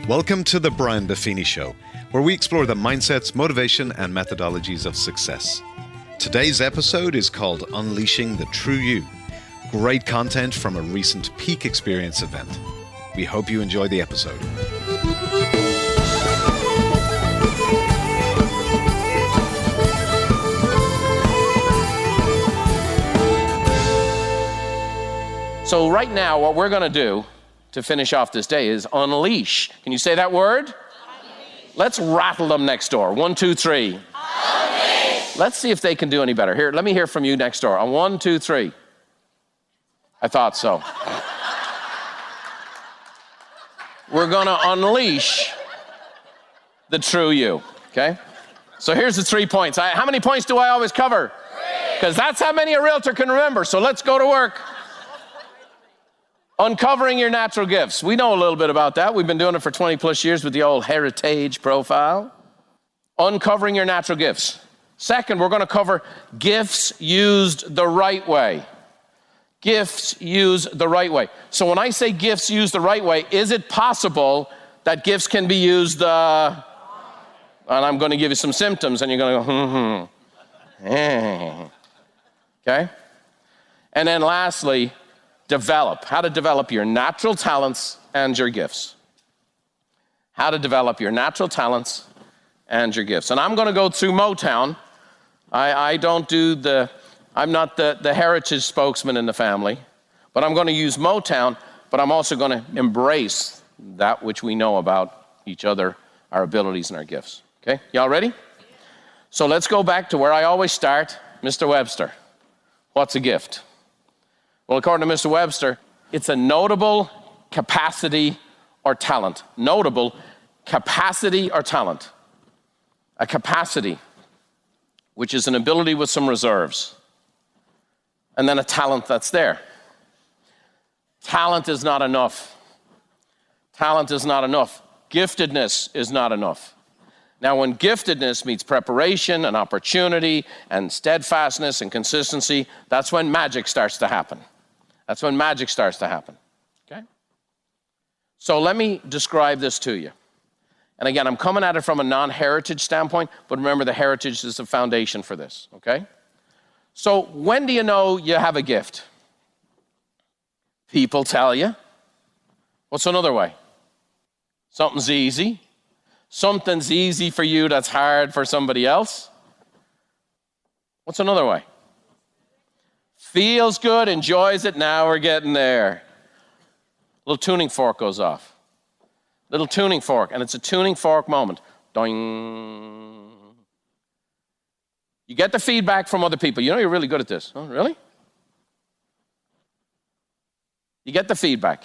Welcome to the Brian Buffini Show, where we explore the mindsets, motivation, and methodologies of success. Today's episode is called Unleashing the True You. Great content from a recent peak experience event. We hope you enjoy the episode. So right now, what we're going to do to finish off this day is unleash. Can you say that word? Unleash. Let's rattle them next door. 1, 2, 3. Unleash. Let's see if they can do any better. Here, let me hear from you next door. On 1, 2, 3. I thought so. We're going to unleash the true you, okay? So here's the 3 points. How many points do I always cover? 3. Because that's how many a realtor can remember. So let's go to work. Uncovering your natural gifts. We know a little bit about that. We've been doing it for 20 plus years with the old heritage profile. Uncovering your natural gifts. Second, we're going to cover gifts used the right way. Gifts used the right way. So when I say gifts used the right way, is it possible that gifts can be used, and I'm going to give you some symptoms, and you're going to go, okay? And then lastly, how to develop your natural talents and your gifts. How to develop your natural talents and your gifts. And I'm going to go through Motown. I'm not the heritage spokesman in the family, but I'm going to use Motown, but I'm also going to embrace that which we know about each other, our abilities and our gifts. Okay, y'all ready? So let's go back to where I always start, Mr. Webster. What's a gift? Well, according to Mr. Webster, it's a notable capacity or talent. Notable capacity or talent. A capacity, which is an ability with some reserves. And then a talent that's there. Talent is not enough. Talent is not enough. Giftedness is not enough. Now, when giftedness meets preparation and opportunity and steadfastness and consistency, that's when magic starts to happen. That's when magic starts to happen, okay? So let me describe this to you. And again, I'm coming at it from a non-heritage standpoint, but remember the heritage is the foundation for this, okay? So when do you know you have a gift? People tell you. What's another way? Something's easy. Something's easy for you that's hard for somebody else. What's another way? Feels good, enjoys it, now we're getting there. Little tuning fork goes off. Little tuning fork, and it's a tuning fork moment. Doing. You get the feedback from other people. You know you're really good at this. Oh, really? You get the feedback.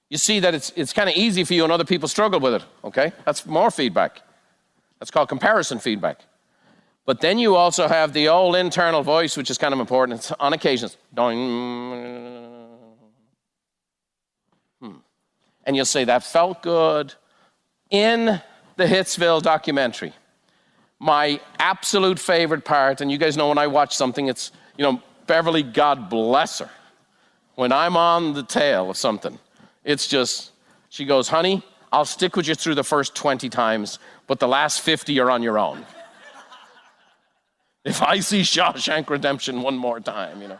You see that it's kind of easy for you and other people struggle with it, okay? That's more feedback. That's called comparison feedback. But then you also have the old internal voice, which is kind of important. It's on occasions. And you'll say, that felt good. In the Hitsville documentary, my absolute favorite part, and you guys know when I watch something, it's, Beverly, God bless her. When I'm on the tail of something, it's just, she goes, honey, I'll stick with you through the first 20 times, but the last 50 are on your own. If I see Shawshank Redemption one more time,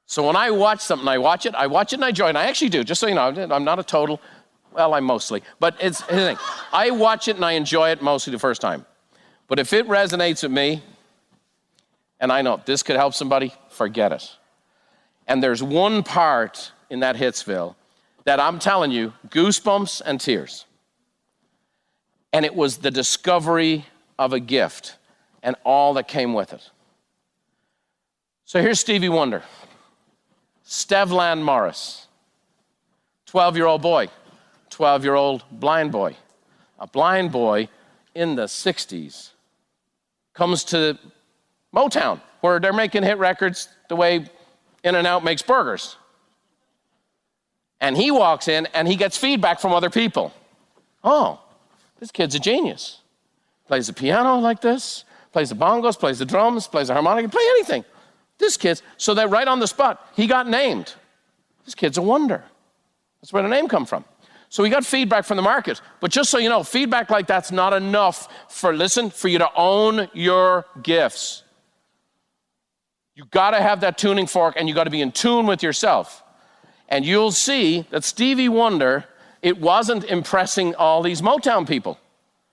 So when I watch something, I watch it and I enjoy it. And I actually do, just so you know, I'm not a total, I'm mostly. But it's the thing. I watch it and I enjoy it mostly the first time. But if it resonates with me, and I know this could help somebody, forget it. And there's one part in that Hitsville that I'm telling you, goosebumps and tears. And it was the discovery of a gift and all that came with it. So here's Stevie Wonder, Stevland Morris, 12-year-old boy, 12-year-old blind boy. A blind boy in the 60s comes to Motown, where they're making hit records the way In-N-Out makes burgers. And he walks in and he gets feedback from other people. Oh, this kid's a genius. Plays the piano like this, plays the bongos, plays the drums, plays the harmonica, play anything. This kid's, so that right on the spot, he got named. This kid's a wonder. That's where the name come from. So we got feedback from the market. But just so you know, feedback like that's not enough for you to own your gifts. You gotta have that tuning fork, and you gotta be in tune with yourself. And you'll see that Stevie Wonder, it wasn't impressing all these Motown people.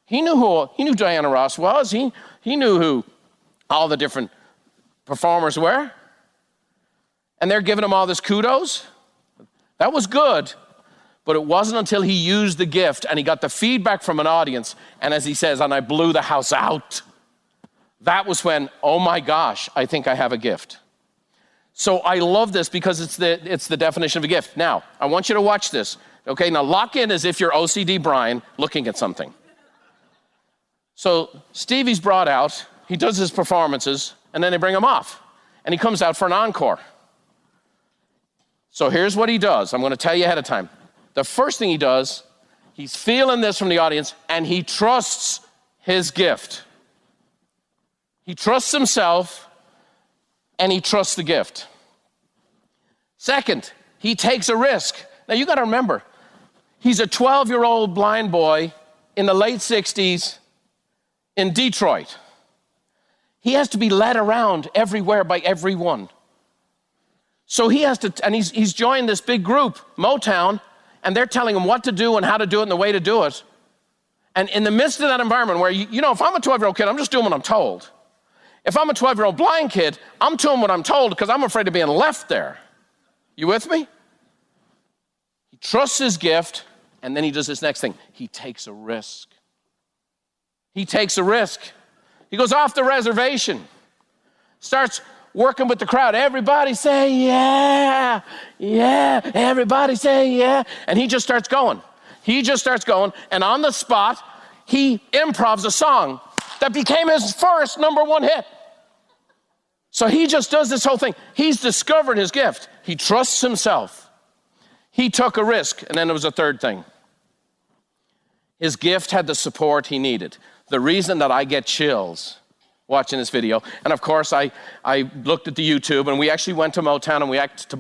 He knew who Diana Ross was. He knew who all the different performers were. And they're giving him all this kudos. That was good. But it wasn't until he used the gift and he got the feedback from an audience, and as he says, and I blew the house out. That was when, oh my gosh, I think I have a gift. So I love this because it's the definition of a gift. Now, I want you to watch this. Okay, now lock in as if you're OCD Brian looking at something. So Stevie's brought out, he does his performances, and then they bring him off. And he comes out for an encore. So here's what he does. I'm going to tell you ahead of time. The first thing he does, he's feeling this from the audience, and he trusts his gift. He trusts himself, and he trusts the gift. Second, he takes a risk. Now, you got to remember, he's a 12-year-old blind boy in the late 60s in Detroit. He has to be led around everywhere by everyone. So he has to, and he's joined this big group, Motown, and they're telling him what to do and how to do it and the way to do it. And in the midst of that environment where, you know, if I'm a 12-year-old kid, I'm just doing what I'm told. If I'm a 12-year-old blind kid, I'm doing what I'm told because I'm afraid of being left there. You with me? He trusts his gift, and then he does this next thing. He takes a risk. He takes a risk. He goes off the reservation, starts working with the crowd. Everybody say yeah, yeah. Everybody say yeah. And he just starts going. And on the spot, he improvs a song that became his first #1 hit. So he just does this whole thing. He's discovered his gift. He trusts himself. He took a risk. And then there was a third thing. His gift had the support he needed. The reason that I get chills watching this video, and of course I looked at the YouTube, and we actually went to Motown, and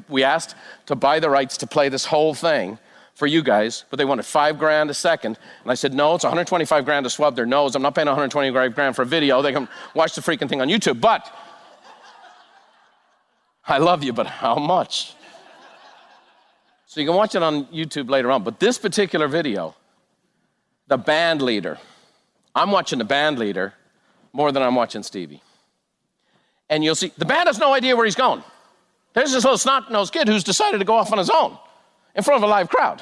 we asked to buy the rights to play this whole thing for you guys, but they wanted $5,000 a second, and I said, no, it's $125,000 to swab their nose. I'm not paying $125,000 for a video. They can watch the freaking thing on YouTube, but I love you, but how much? So you can watch it on YouTube later on, but this particular video, the band leader, I'm watching the band leader more than I'm watching Stevie. And you'll see, the band has no idea where he's going. There's this little snot-nosed kid who's decided to go off on his own in front of a live crowd.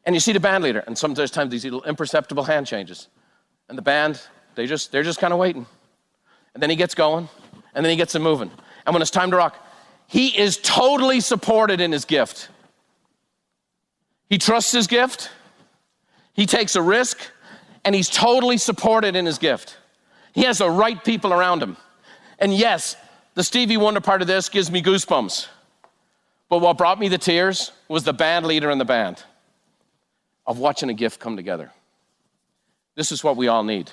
And you see the band leader, and sometimes these little imperceptible hand changes. And the band, they're just kind of waiting. And then he gets going, and then he gets them moving. And when it's time to rock, he is totally supported in his gift. He trusts his gift, he takes a risk, and he's totally supported in his gift. He has the right people around him. And yes, the Stevie Wonder part of this gives me goosebumps. But what brought me the tears was the band leader and the band of watching a gift come together. This is what we all need.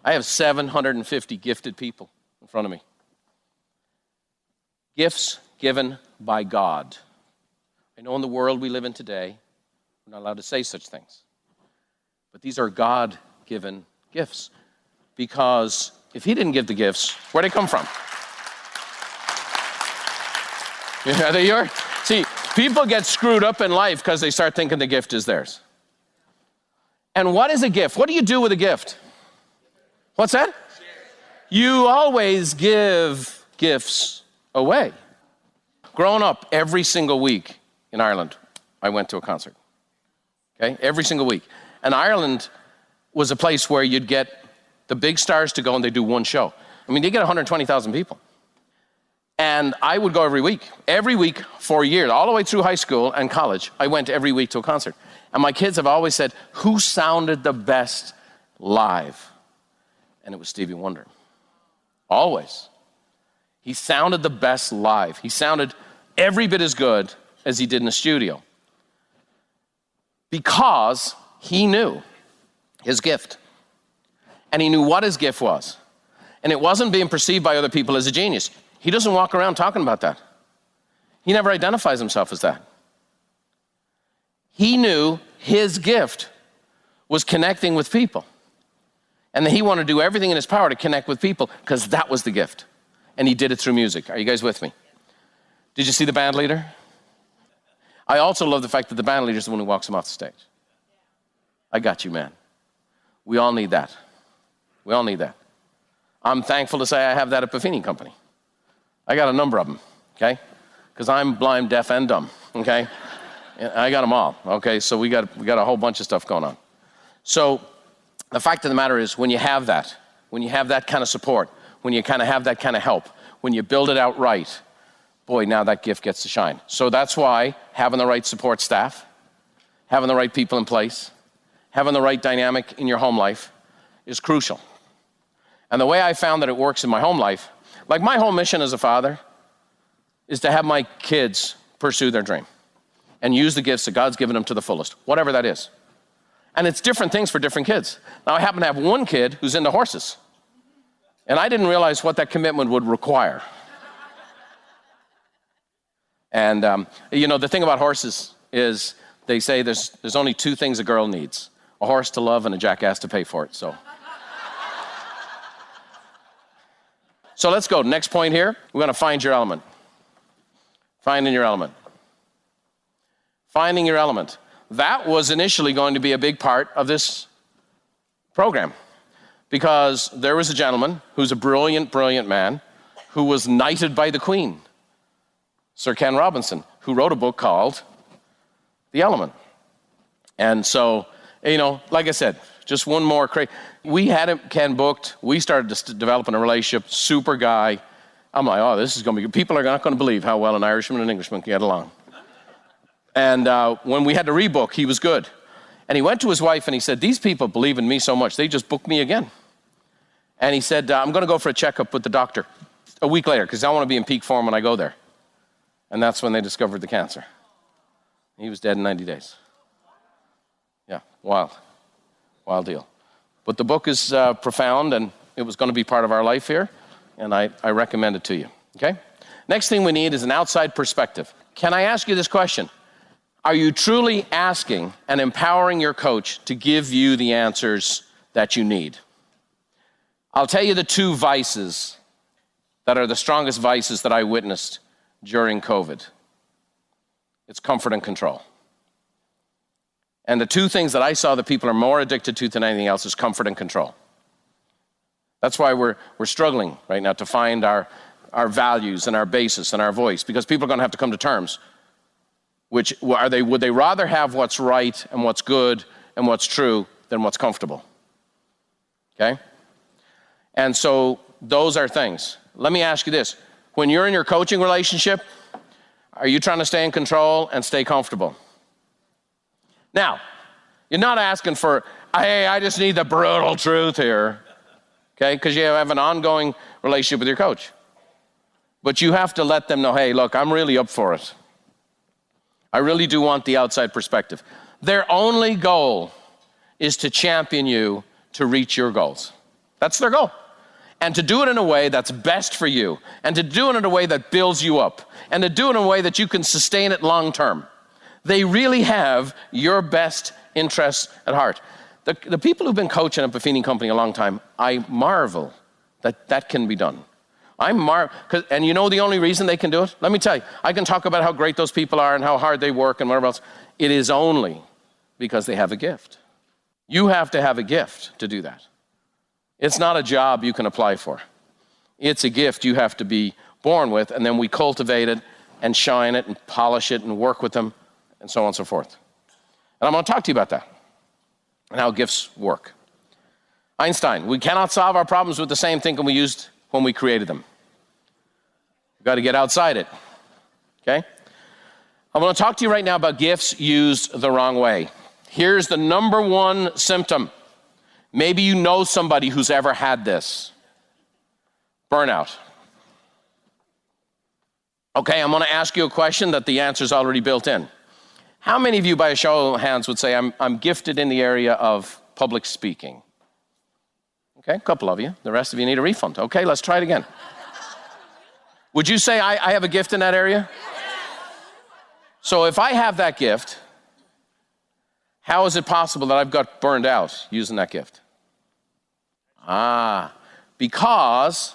I have 750 gifted people in front of me. Gifts given by God. I know in the world we live in today, we're not allowed to say such things. But these are God-given gifts. Because if he didn't give the gifts, where'd they come from? Yeah, they are. See, people get screwed up in life because they start thinking the gift is theirs. And what is a gift? What do you do with a gift? What's that? You always give gifts away. Growing up, every single week in Ireland, I went to a concert. Okay, every single week. And Ireland was a place where you'd get the big stars to go and they do one show. I mean, they get 120,000 people. And I would go every week for years, all the way through high school and college. I went every week to a concert. And my kids have always said, who sounded the best live? And it was Stevie Wonder. Always. He sounded the best live. He sounded every bit as good as he did in the studio. Because he knew his gift. And he knew what his gift was. And it wasn't being perceived by other people as a genius. He doesn't walk around talking about that. He never identifies himself as that. He knew his gift was connecting with people. And that he wanted to do everything in his power to connect with people because that was the gift. And he did it through music. Are you guys with me? Did you see the band leader? I also love the fact that the band leader is the one who walks him off the stage. I got you, man. We all need that. We all need that. I'm thankful to say I have that at Buffini Company. I got a number of them, okay? Because I'm blind, deaf, and dumb, okay? I got them all, okay? So we got a whole bunch of stuff going on. So the fact of the matter is, when you have that kind of support, when you kind of have that kind of help, when you build it out right, boy, now that gift gets to shine. So that's why having the right support staff, having the right people in place, having the right dynamic in your home life is crucial. And the way I found that it works in my home life, like my whole mission as a father is to have my kids pursue their dream and use the gifts that God's given them to the fullest, whatever that is. And it's different things for different kids. Now, I happen to have one kid who's into horses, and I didn't realize what that commitment would require. And, the thing about horses is they say there's only two things a girl needs: a horse to love and a jackass to pay for it. So let's go. Next point here, we're going to find your element. Finding your element. Finding your element. That was initially going to be a big part of this program because there was a gentleman who's a brilliant, brilliant man who was knighted by the Queen, Sir Ken Robinson, who wrote a book called The Element. And so, like I said, just one more we had Ken booked. We started developing a relationship, super guy. I'm like, oh, this is going to be good. People are not going to believe how well an Irishman and an Englishman can get along. And when we had to rebook, he was good. And he went to his wife and he said, these people believe in me so much, they just booked me again. And he said, I'm going to go for a checkup with the doctor a week later because I want to be in peak form when I go there. And that's when they discovered the cancer. He was dead in 90 days. Yeah, wild deal. But the book is profound, and it was going to be part of our life here, and I recommend it to you, okay? Next thing we need is an outside perspective. Can I ask you this question? Are you truly asking and empowering your coach to give you the answers that you need? I'll tell you the two vices that are the strongest vices that I witnessed during COVID. It's comfort and control. And the two things that I saw that people are more addicted to than anything else is comfort and control. That's why we're struggling right now to find our values and our basis and our voice, because people are going to have to come to terms. Would they rather have what's right and what's good and what's true than what's comfortable? Okay? And so those are things. Let me ask you this. When you're in your coaching relationship, are you trying to stay in control and stay comfortable? Now, you're not asking for, hey, I just need the brutal truth here, okay? Because you have an ongoing relationship with your coach. But you have to let them know, hey, look, I'm really up for it. I really do want the outside perspective. Their only goal is to champion you to reach your goals. That's their goal. And to do it in a way that's best for you, and to do it in a way that builds you up, and to do it in a way that you can sustain it long term. They really have your best interests at heart. The people who've been coaching at Buffini Company a long time, I marvel that can be done. And you know the only reason they can do it? Let me tell you, I can talk about how great those people are and how hard they work and whatever else. It is only because they have a gift. You have to have a gift to do that. It's not a job you can apply for. It's a gift you have to be born with, and then we cultivate it and shine it and polish it and work with them and so on and so forth. And I'm going to talk to you about that and how gifts work. Einstein, we cannot solve our problems with the same thinking we used when we created them. We've got to get outside it, okay? I'm going to talk to you right now about gifts used the wrong way. Here's the number one symptom. Maybe you know somebody who's ever had this. Burnout. Okay, I'm going to ask you a question that the answer's already built in. How many of you, by a show of hands, would say, I'm gifted in the area of public speaking? Okay, a couple of you. The rest of you need a refund. Okay, let's try it again. Would you say I have a gift in that area? So if I have that gift, How is it possible that I've got burned out using that gift? Because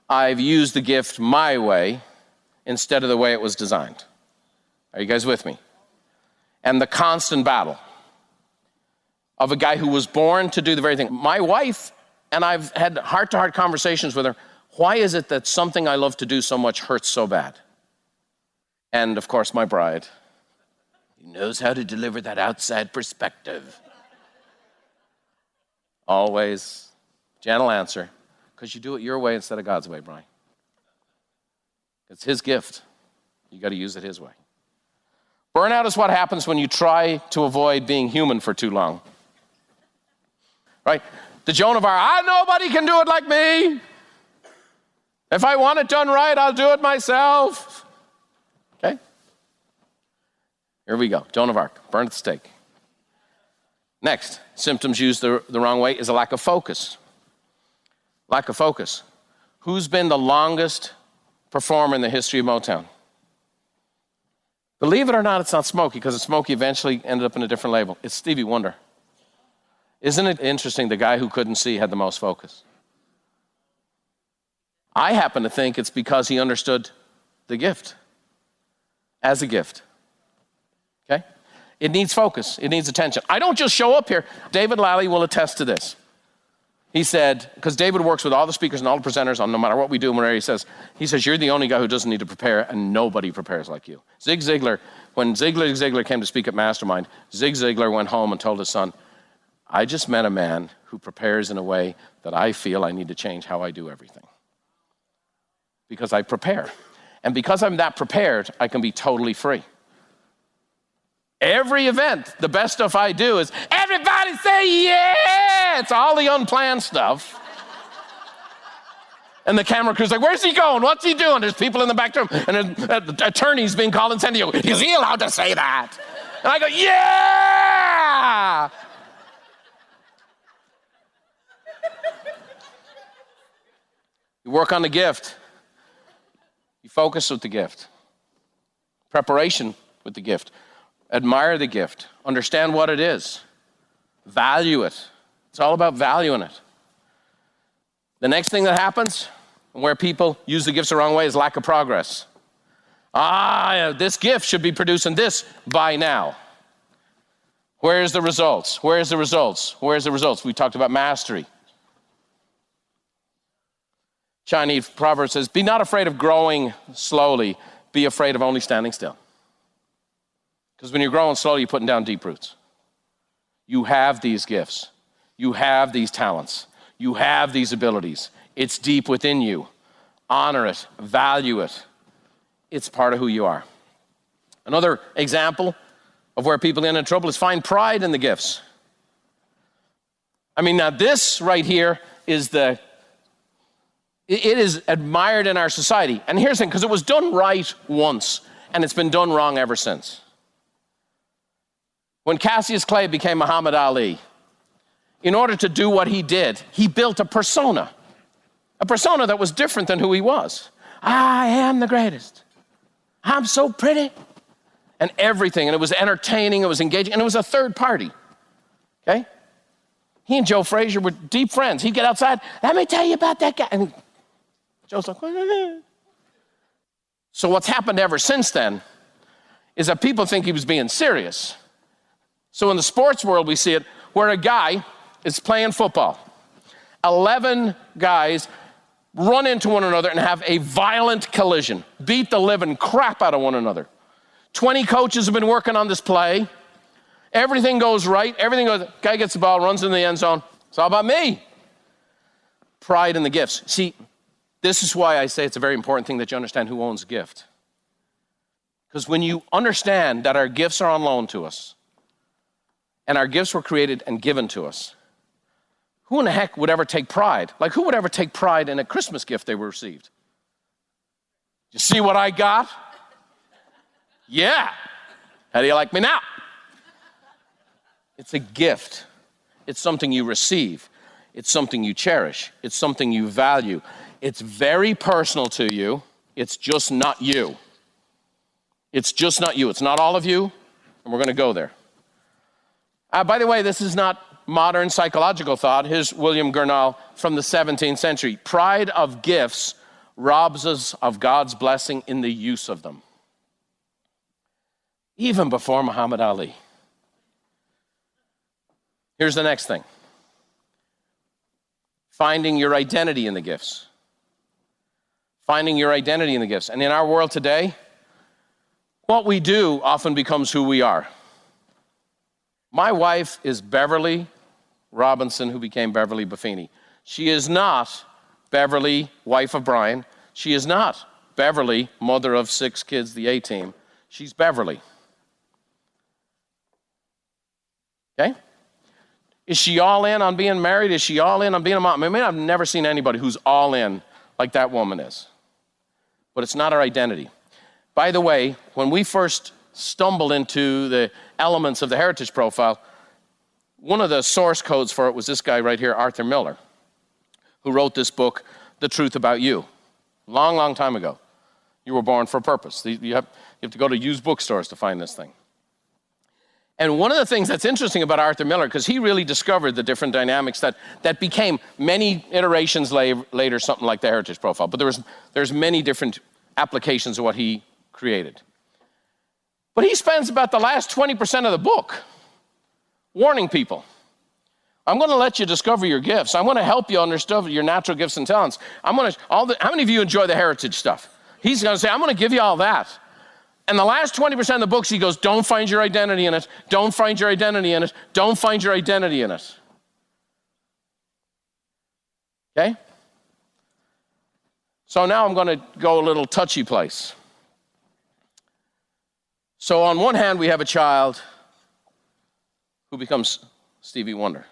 I've used the gift my way instead of the way it was designed. Are you guys with me? And the constant battle of a guy who was born to do the very thing. My wife, and I've had heart-to-heart conversations with her, why is it that something I love to do so much hurts so bad? And of course, my bride, he knows how to deliver that outside perspective. Always gentle answer, because you do it your way instead of God's way, Brian. It's his gift. You got to use it his way. Burnout is what happens when you try to avoid being human for too long. Right? The Joan of Arc, nobody can do it like me. If I want it done right, I'll do it myself. Okay? Here we go. Joan of Arc, burned at the stake. Next, symptoms used the wrong way is a lack of focus. Lack of focus. Who's been the longest performer in the history of Motown? Believe it or not, it's not Smokey, because Smokey eventually ended up in a different label. It's Stevie Wonder. Isn't it interesting the guy who couldn't see had the most focus? I happen to think it's because he understood the gift as a gift. Okay? It needs focus. It needs attention. I don't just show up here. David Lally will attest to this. He said, because David works with all the speakers and all the presenters on no matter what we do and whatever he says, you're the only guy who doesn't need to prepare, and nobody prepares like you. Zig Ziglar, when Zig Ziglar came to speak at Mastermind, Zig Ziglar went home and told his son, I just met a man who prepares in a way that I feel I need to change how I do everything. Because I prepare. And because I'm that prepared, I can be totally free. Every event, the best stuff I do is, everybody say yeah! It's all the unplanned stuff. And the camera crew's like, where's he going? What's he doing? There's people in the back room. And an attorney's being called in San Diego. Is he allowed to say that? And I go, yeah! You work on the gift. You focus with the gift. Preparation with the gift. Admire the gift. Understand what it is. Value it. It's all about valuing it. The next thing that happens, where people use the gifts the wrong way, is lack of progress. This gift should be producing this by now. Where's the results? Where's the results? Where's the results? We talked about mastery. Chinese proverb says, be not afraid of growing slowly, be afraid of only standing still. Because when you're growing slowly, you're putting down deep roots. You have these gifts. You have these talents. You have these abilities. It's deep within you. Honor it. Value it. It's part of who you are. Another example of where people get into trouble is find pride in the gifts. Now this right here is it is admired in our society. And here's the thing, because it was done right once, and it's been done wrong ever since. When Cassius Clay became Muhammad Ali, in order to do what he did, he built a persona that was different than who he was. I am the greatest. I'm so pretty. And everything, and it was entertaining, it was engaging, and it was a third party, okay? He and Joe Frazier were deep friends. He'd get outside, let me tell you about that guy. And Joe's like, So what's happened ever since then is that people think he was being serious. So in the sports world, we see it where a guy is playing football. 11 guys run into one another and have a violent collision, beat the living crap out of one another. 20 coaches have been working on this play. Everything goes right. Everything goes, guy gets the ball, runs in the end zone. It's all about me. Pride in the gifts. See, this is why I say it's a very important thing that you understand who owns a gift. Because when you understand that our gifts are on loan to us, and our gifts were created and given to us, who in the heck would ever take pride? Like, who would ever take pride in a Christmas gift they were received? You see what I got? Yeah. How do you like me now? It's a gift. It's something you receive. It's something you cherish. It's something you value. It's very personal to you. It's just not you. It's just not you. It's not all of you, and we're going to go there. By the way, this is not modern psychological thought. Here's William Gurnall from the 17th century. Pride of gifts robs us of God's blessing in the use of them. Even before Muhammad Ali. Here's the next thing. Finding your identity in the gifts. Finding your identity in the gifts. And in our world today, what we do often becomes who we are. My wife is Beverly Robinson, who became Beverly Buffini. She is not Beverly, wife of Brian. She is not Beverly, mother of 6 kids, the A-team. She's Beverly. Okay? Is she all in on being married? Is she all in on being a mom? I mean, I've never seen anybody who's all in like that woman is. But it's not our identity. By the way, when we first stumbled into the elements of the heritage profile, one of the source codes for it was this guy right here, Arthur Miller, who wrote this book, The Truth About You, long, long time ago. You were born for a purpose. You have to go to used bookstores to find this thing. And one of the things that's interesting about Arthur Miller, because he really discovered the different dynamics that became many iterations later, something like the heritage profile. But there's many different applications of what he created. But he spends about the last 20% of the book warning people. I'm going to let you discover your gifts. I'm going to help you understand your natural gifts and talents. How many of you enjoy the heritage stuff? He's going to say, I'm going to give you all that. And the last 20% of the books, he goes, don't find your identity in it. Don't find your identity in it. Don't find your identity in it. Okay? So now I'm going to go a little touchy place. So on one hand, we have a child who becomes Stevie Wonder.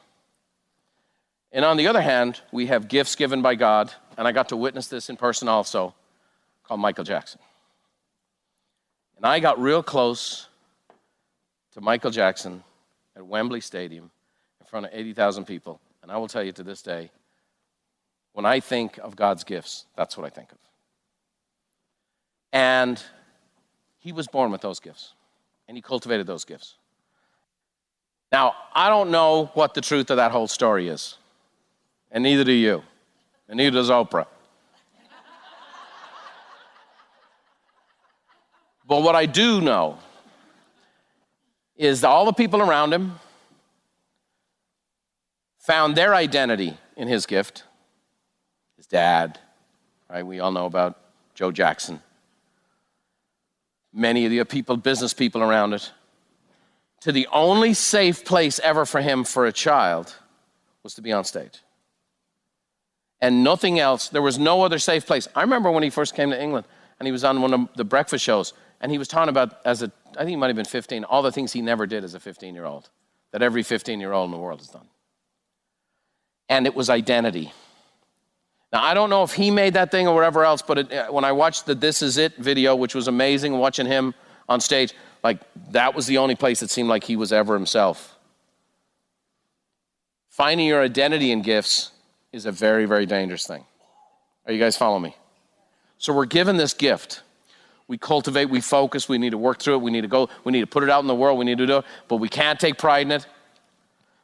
And on the other hand, we have gifts given by God, and I got to witness this in person also, called Michael Jackson. And I got real close to Michael Jackson at Wembley Stadium in front of 80,000 people. And I will tell you to this day, when I think of God's gifts, that's what I think of. And he was born with those gifts, and he cultivated those gifts. Now, I don't know what the truth of that whole story is, and neither do you, and neither does Oprah. But what I do know is that all the people around him found their identity in his gift. His dad, right? We all know about Joe Jackson. Many of the people, business people around it. To the only safe place ever for him for a child was to be on stage. And nothing else. There was no other safe place. I remember when he first came to England and he was on one of the breakfast shows, and he was talking about, I think he might have been 15, all the things he never did as a 15-year-old, that every 15-year-old in the world has done. And it was identity. Now, I don't know if he made that thing or whatever else, but when I watched the This Is It video, which was amazing, watching him on stage, like that was the only place it seemed like he was ever himself. Finding your identity in gifts is a very, very dangerous thing. Are you guys following me? So we're given this gift. We cultivate, we focus, we need to work through it, we need to put it out in the world, we need to do it, but we can't take pride in it.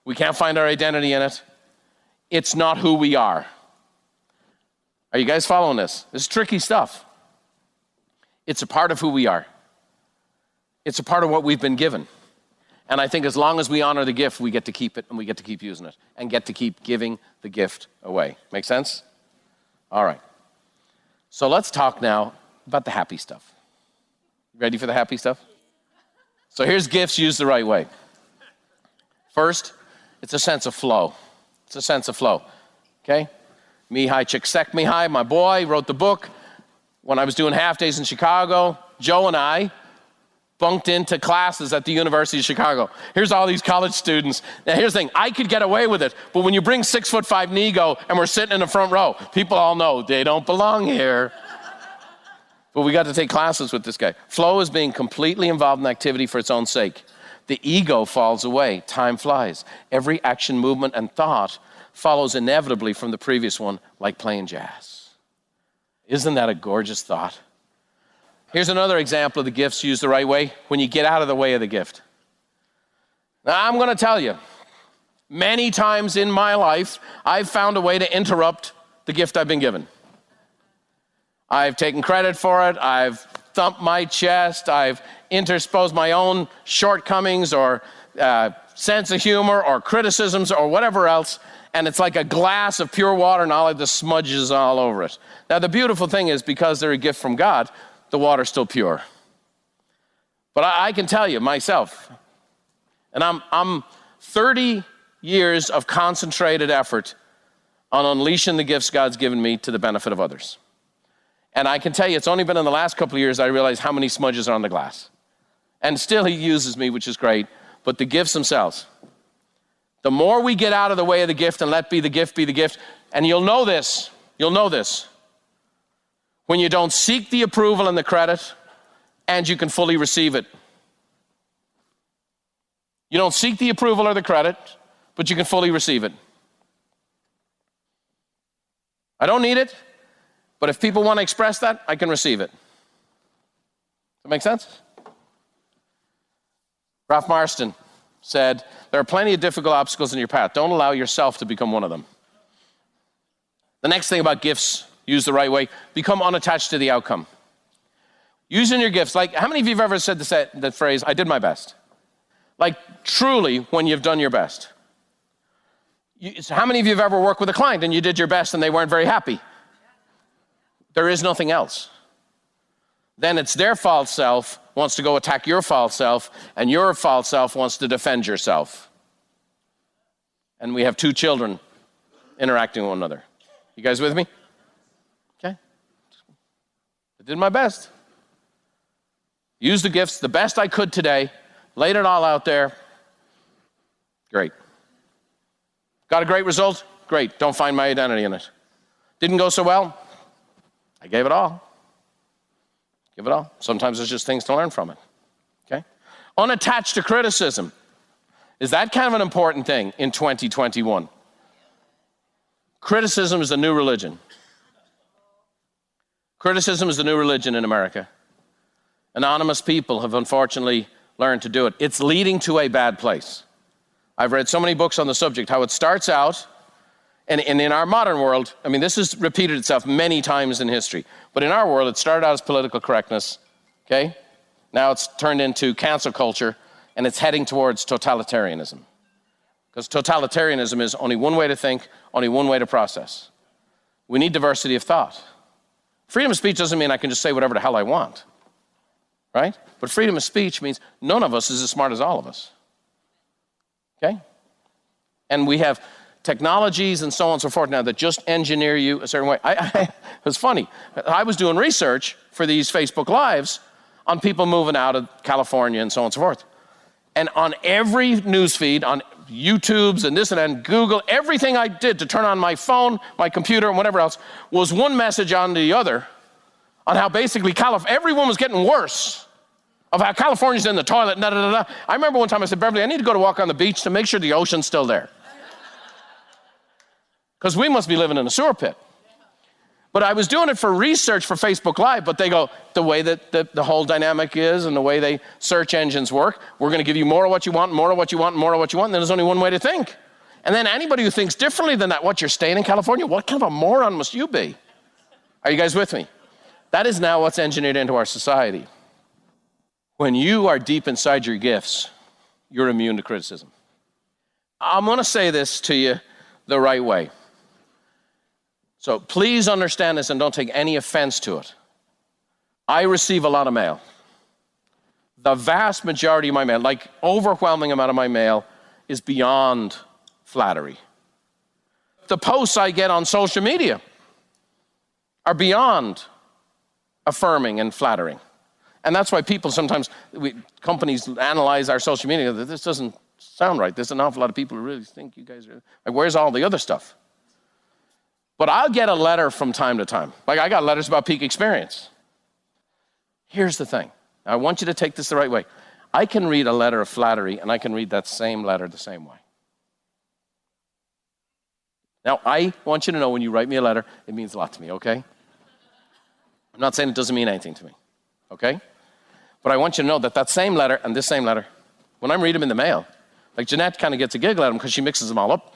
We can't find our identity in it. It's not who we are. Are you guys following this? This is tricky stuff. It's a part of who we are. It's a part of what we've been given. And I think as long as we honor the gift, we get to keep it and we get to keep using it and get to keep giving the gift away. Make sense? All right. So let's talk now about the happy stuff. Ready for the happy stuff? So here's gifts used the right way. First, it's a sense of flow. It's a sense of flow, okay? Mihai Csikszentmihalyi, my boy, wrote the book. When I was doing half days in Chicago, Joe and I bunked into classes at the University of Chicago. Here's all these college students. Now here's the thing, I could get away with it, but when you bring 6'5" Nego and we're sitting in the front row, people all know they don't belong here. But we got to take classes with this guy. Flow is being completely involved in activity for its own sake. The ego falls away, time flies. Every action, movement, and thought follows inevitably from the previous one, like playing jazz. Isn't that a gorgeous thought? Here's another example of the gifts used the right way, when you get out of the way of the gift. Now, I'm going to tell you, many times in my life, I've found a way to interrupt the gift I've been given. I've taken credit for it. I've thumped my chest. I've intersposed my own shortcomings or sense of humor or criticisms or whatever else. And it's like a glass of pure water and all of the smudges all over it. Now, the beautiful thing is, because they're a gift from God, the water's still pure. But I can tell you myself, and I'm 30 years of concentrated effort on unleashing the gifts God's given me to the benefit of others. And I can tell you, it's only been in the last couple of years I realized how many smudges are on the glass. And still he uses me, which is great, but the gifts themselves. The more we get out of the way of the gift and let be the gift, and you'll know this, when you don't seek the approval and the credit, and you can fully receive it. You don't seek the approval or the credit, but you can fully receive it. I don't need it, but if people want to express that, I can receive it. Does that make sense? Ralph Marston said, there are plenty of difficult obstacles in your path. Don't allow yourself to become one of them. The next thing about gifts, used the right way, become unattached to the outcome. Using your gifts, like how many of you have ever said the phrase, I did my best? Like truly when you've done your best. How many of you have ever worked with a client and you did your best and they weren't very happy? There is nothing else. Then it's their false self wants to go attack your false self, and your false self wants to defend yourself. And we have two children interacting with one another. You guys with me? Okay. I did my best. Used the gifts the best I could today, laid it all out there. Great. Got a great result? Great. Don't find my identity in it. Didn't go so well? I gave it all. Give it all. Sometimes there's just things to learn from it. Okay? Unattached to criticism. Is that kind of an important thing in 2021? Criticism is the new religion. Criticism is the new religion in America. Anonymous people have unfortunately learned to do it. It's leading to a bad place. I've read so many books on the subject, how it starts out, and in our modern world, I mean, this has repeated itself many times in history, but in our world, it started out as political correctness, okay? Now it's turned into cancel culture, and it's heading towards totalitarianism. Because totalitarianism is only one way to think, only one way to process. We need diversity of thought. Freedom of speech doesn't mean I can just say whatever the hell I want, right? But freedom of speech means none of us is as smart as all of us, okay? And we have technologies and so on and so forth now that just engineer you a certain way. It was funny. I was doing research for these Facebook Lives on people moving out of California and so on and so forth. And on every news feed, on YouTube's and this and that, and Google, everything I did to turn on my phone, my computer, and whatever else, was one message on the other on how basically everyone was getting worse, of how California's in the toilet, da-da-da-da. I remember one time I said, Beverly, I need to go to walk on the beach to make sure the ocean's still there. Because we must be living in a sewer pit. But I was doing it for research for Facebook Live, but they go, the way that the whole dynamic is and the way they search engines work, we're going to give you more of what you want, more of what you want, more of what you want, and then there's only one way to think. And then anybody who thinks differently than that, what, you're staying in California? What kind of a moron must you be? Are you guys with me? That is now what's engineered into our society. When you are deep inside your gifts, you're immune to criticism. I'm going to say this to you the right way. So please understand this and don't take any offense to it. I receive a lot of mail. The vast majority of my mail, like overwhelming amount of my mail, is beyond flattery. The posts I get on social media are beyond affirming and flattering. And that's why people sometimes, companies analyze our social media. This doesn't sound right. There's an awful lot of people who really think you guys are, like, where's all the other stuff? But I'll get a letter from time to time. Like I got letters about peak experience. Here's the thing. I want you to take this the right way. I can read a letter of flattery and I can read that same letter the same way. Now, I want you to know when you write me a letter, it means a lot to me, okay? I'm not saying it doesn't mean anything to me, okay? But I want you to know that that same letter and this same letter, when I'm reading them in the mail, Like Jeanette kind of gets a giggle at them because she mixes them all up.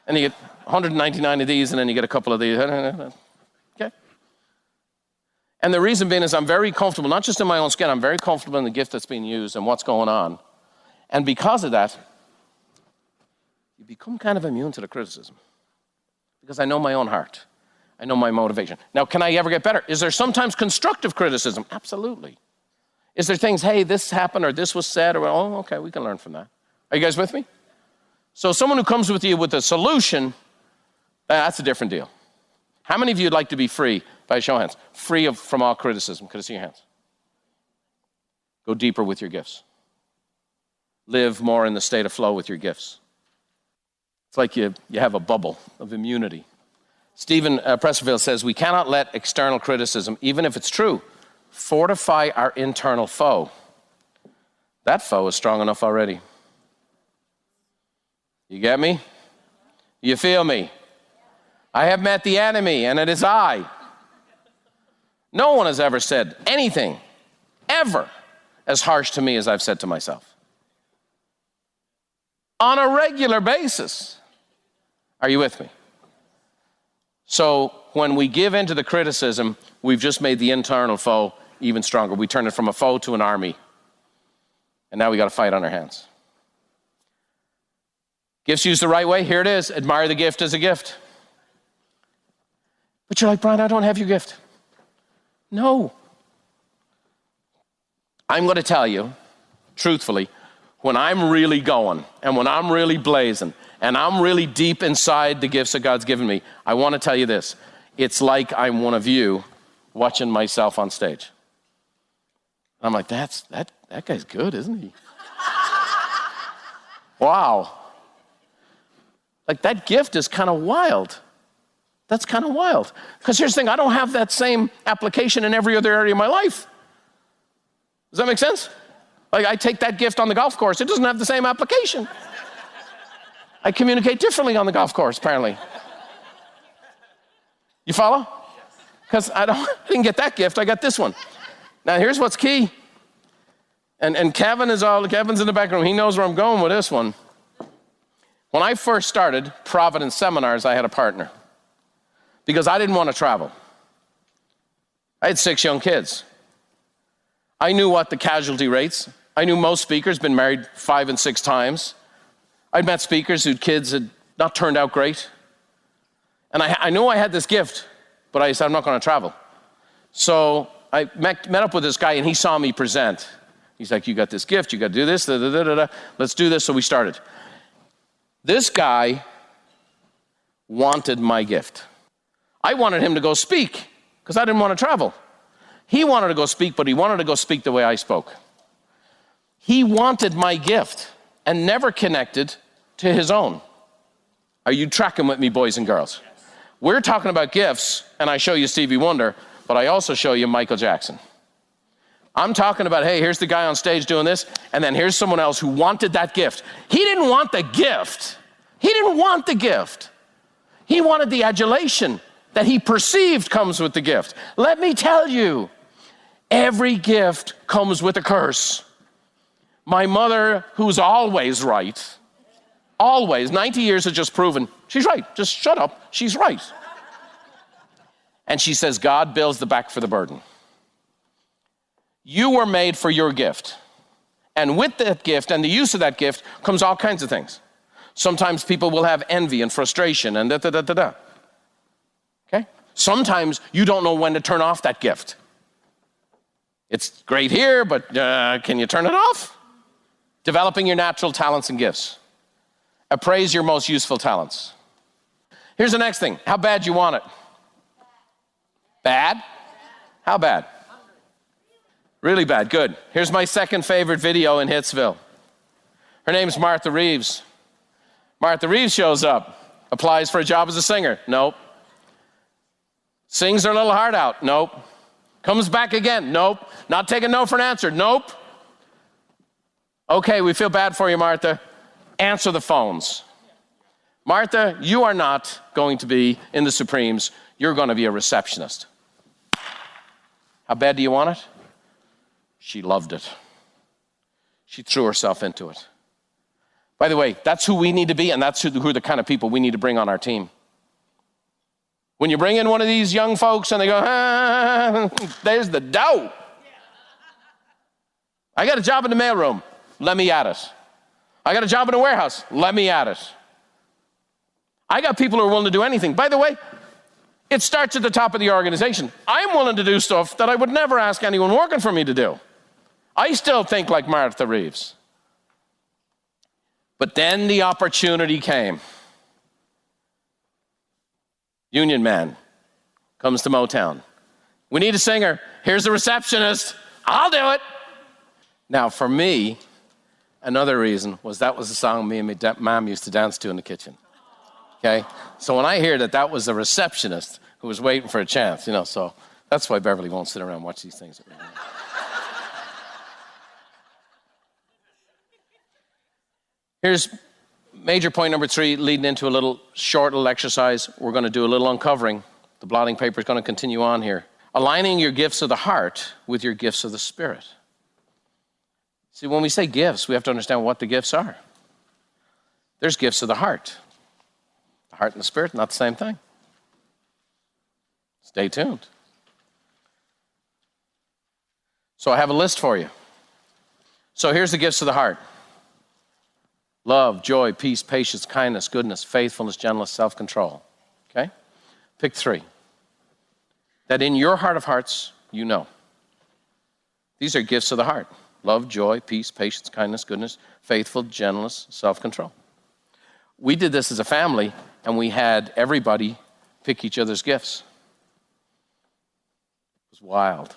And you get 199 of these, and then you get a couple of these. Okay? And the reason being is I'm very comfortable, not just in my own skin, I'm very comfortable in the gift that's being used and what's going on. And because of that, you become kind of immune to the criticism. Because I know my own heart. I know my motivation. Now, can I ever get better? Is there sometimes constructive criticism? Absolutely. Is there things, hey, this happened or this was said, or, oh, okay, we can learn from that. Are you guys with me? So someone who comes with you with a solution, that's a different deal. How many of you would like to be free, by a show of hands, free from all criticism? Could I see your hands? Go deeper with your gifts. Live more in the state of flow with your gifts. It's like you have a bubble of immunity. Stephen Pressfield says, we cannot let external criticism, even if it's true, fortify our internal foe. That foe is strong enough already. You get me? You feel me? I have met the enemy, and it is I. No one has ever said anything, ever, as harsh to me as I've said to myself. On a regular basis. Are you with me? So when we give into the criticism, we've just made the internal foe even stronger. We turn it from a foe to an army. And now we got to fight on our hands. Gifts used the right way, here it is. Admire the gift as a gift. But you're like, Brian, I don't have your gift. No. I'm going to tell you, truthfully, when I'm really going and when I'm really blazing and I'm really deep inside the gifts that God's given me, I want to tell you this. It's like I'm one of you watching myself on stage. I'm like, that guy's good, isn't he? Wow. Like that gift is kind of wild. That's kind of wild. Because here's the thing, I don't have that same application in every other area of my life. Does that make sense? Like I take that gift on the golf course, it doesn't have the same application. I communicate differently on the golf course, apparently. You follow? Because I didn't get that gift, I got this one. Now here's what's key. And Kevin's in the back room, he knows where I'm going with this one. When I first started Providence Seminars, I had a partner. Because I didn't want to travel. I had 6 young kids. I knew what the casualty rates. I knew most speakers been married 5 and 6 times. I'd met speakers whose kids had not turned out great. And I knew I had this gift, but I said, I'm not going to travel. So I met up with this guy, and he saw me present. He's like, you got this gift, you got to do this, let's do this. So we started. This guy wanted my gift. I wanted him to go speak because I didn't want to travel. He wanted to go speak, but he wanted to go speak the way I spoke. He wanted my gift and never connected to his own. Are you tracking with me, boys and girls? We're talking about gifts, and I show you Stevie Wonder, but I also show you Michael Jackson. I'm talking about, hey, here's the guy on stage doing this, and then here's someone else who wanted that gift. He didn't want the gift. He didn't want the gift. He wanted the adulation that he perceived comes with the gift. Let me tell you, every gift comes with a curse. My mother, who's always right, always, 90 years has just proven, she's right, just shut up, she's right. And she says, God bills the back for the burden. You were made for your gift. And with that gift and the use of that gift comes all kinds of things. Sometimes people will have envy and frustration and da-da-da-da-da. Okay? Sometimes you don't know when to turn off that gift. It's great here, but can you turn it off? Developing your natural talents and gifts. Appraise your most useful talents. Here's the next thing. How bad you want it? Bad? How bad? Really bad, good. Here's my second favorite video in Hitsville. Her name's Martha Reeves. Martha Reeves shows up, applies for a job as a singer. Nope. Sings her little heart out. Nope. Comes back again. Nope. Not taking no for an answer. Nope. Okay, we feel bad for you, Martha. Answer the phones. Martha, you are not going to be in the Supremes. You're going to be a receptionist. How bad do you want it? She loved it. She threw herself into it. By the way, that's who we need to be, and that's who are the kind of people we need to bring on our team. When you bring in one of these young folks and they go, there's the dough. I got a job in the mailroom. Let me at it. I got a job in a warehouse. Let me at it. I got people who are willing to do anything. By the way, it starts at the top of the organization. I'm willing to do stuff that I would never ask anyone working for me to do. I still think like Martha Reeves. But then the opportunity came. Union man comes to Motown. We need a singer. Here's a receptionist. I'll do it. Now, for me, another reason was that was the song me and my mom used to dance to in the kitchen. Okay? So when I hear that was a receptionist who was waiting for a chance, so that's why Beverly won't sit around and watch these things. Here's major point number 3, leading into a short little exercise. We're going to do a little uncovering. The blotting paper is going to continue on here. Aligning your gifts of the heart with your gifts of the Spirit. See, when we say gifts, we have to understand what the gifts are. There's gifts of the heart. The heart and the Spirit, not the same thing. Stay tuned. So I have a list for you. So here's the gifts of the heart. Love, joy, peace, patience, kindness, goodness, faithfulness, gentleness, self-control. Okay? Pick 3. That in your heart of hearts, you know. These are gifts of the heart. Love, joy, peace, patience, kindness, goodness, faithful, gentleness, self-control. We did this as a family, and we had everybody pick each other's gifts. It was wild,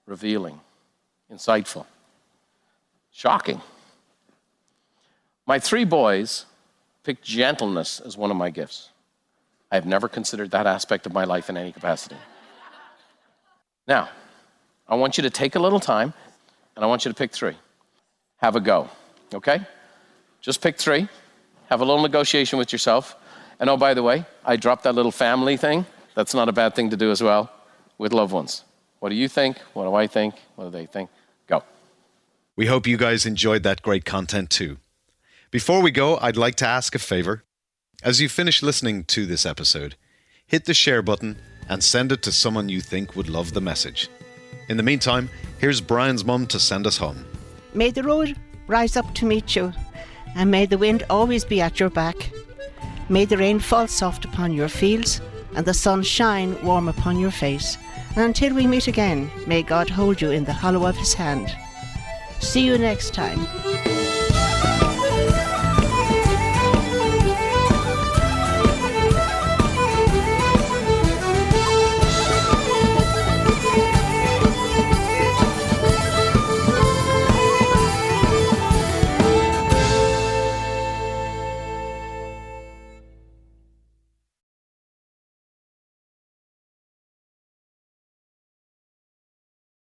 revealing, insightful, shocking. My 3 boys picked gentleness as one of my gifts. I have never considered that aspect of my life in any capacity. Now, I want you to take a little time, and I want you to pick 3. Have a go, okay? Just pick 3. Have a little negotiation with yourself. And oh, by the way, I dropped that little family thing. That's not a bad thing to do as well with loved ones. What do you think? What do I think? What do they think? Go. We hope you guys enjoyed that great content too. Before we go, I'd like to ask a favor. As you finish listening to this episode, hit the share button and send it to someone you think would love the message. In the meantime, here's Brian's mum to send us home. May the road rise up to meet you, and may the wind always be at your back. May the rain fall soft upon your fields, and the sun shine warm upon your face. And until we meet again, may God hold you in the hollow of his hand. See you next time.